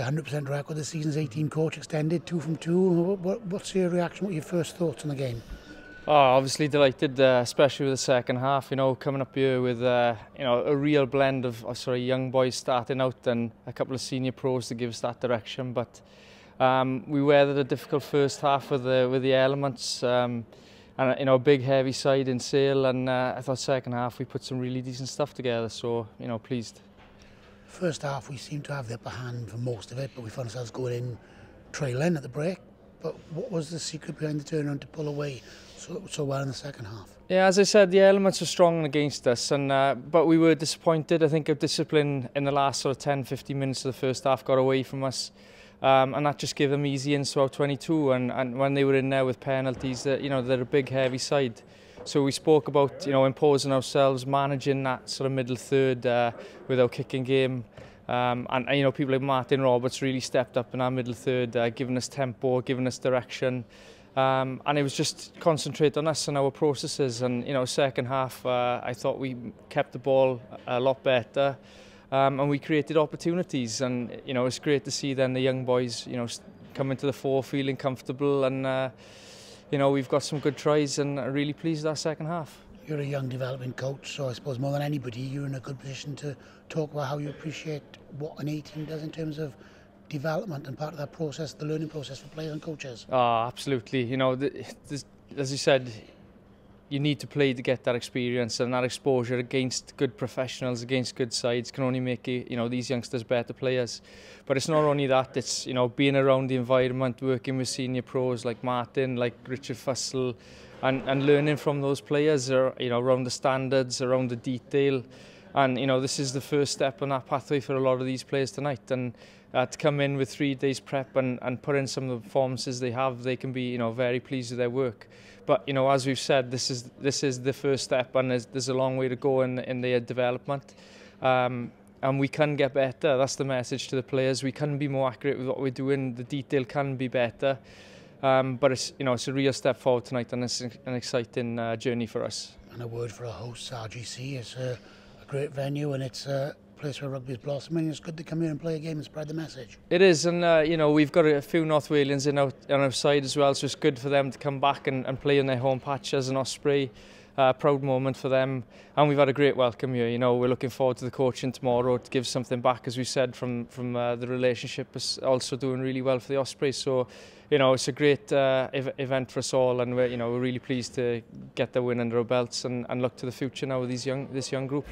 obviously 100% record this season's 18 coach extended, 2 from 2. What's your reaction? What are your first thoughts on the game? Oh, obviously delighted, especially with the second half. You know, coming up here with you know, a real blend of young boys starting out and a couple of senior pros to give us that direction. But we weathered a difficult first half with the elements, and you know, a big heavy side in Sale. And I thought second half we put some really decent stuff together. So you know, pleased. First half we seemed to have the upper hand for most of it, but we found ourselves going in trailing at the break. But what was the secret behind the turnaround to pull away so well in the second half? Yeah, as I said, the elements were strong against us, and but we were disappointed. I think our discipline in the last 10-15 minutes of the first half got away from us, and that just gave them easy ins throughout 22. And when they were in there with penalties, you know, they're a big heavy side. So we spoke about, you know, imposing ourselves, managing that sort of middle third with our kicking game. And you know, people like Martin Roberts really stepped up in our middle third, giving us tempo, giving us direction. And it was just concentrate on us and our processes. And you know, second half, I thought we kept the ball a lot better, and we created opportunities. And you know, it's great to see then the young boys, you know, coming to the fore, feeling comfortable. And you know, we've got some good tries, and I'm really pleased with our second half. You're a young development coach, so I suppose more than anybody, you're in a good position to talk about how you appreciate what an 18 does in terms of development and part of that process, the learning process for players and coaches. Oh, absolutely. You know, as you said, you need to play to get that experience, and that exposure against good professionals, against good sides, can only make you know, these youngsters better players. But it's not only that, it's, you know, being around the environment, working with senior pros like Martin, like Richard Fussell, and learning from those players, you know, around the standards, around the detail. And you know, this is the first step on that pathway for a lot of these players tonight. And to come in with 3 days prep and put in some of the performances they have, they can be, you know, very pleased with their work. But you know, as we've said, this is the first step, and there's a long way to go in their development. And we can get better. That's the message to the players. We can be more accurate with what we're doing. The detail can be better. But it's, you know, it's a real step forward tonight, and it's an exciting journey for us. And a word for our hosts, RGC. It's a great venue, and it's a place where rugby is blossoming. It's good to come here and play a game and spread the message. It is, and you know, we've got a few North Walians on our side as well, so it's good for them to come back and play in their home patch as an Osprey. Proud moment for them, and we've had a great welcome here. You know, we're looking forward to the coaching tomorrow to give something back, as we said, from the relationship is also doing really well for the Ospreys. So, you know, it's a great event for us all, and we're really pleased to get the win under our belts and look to the future now with this young group.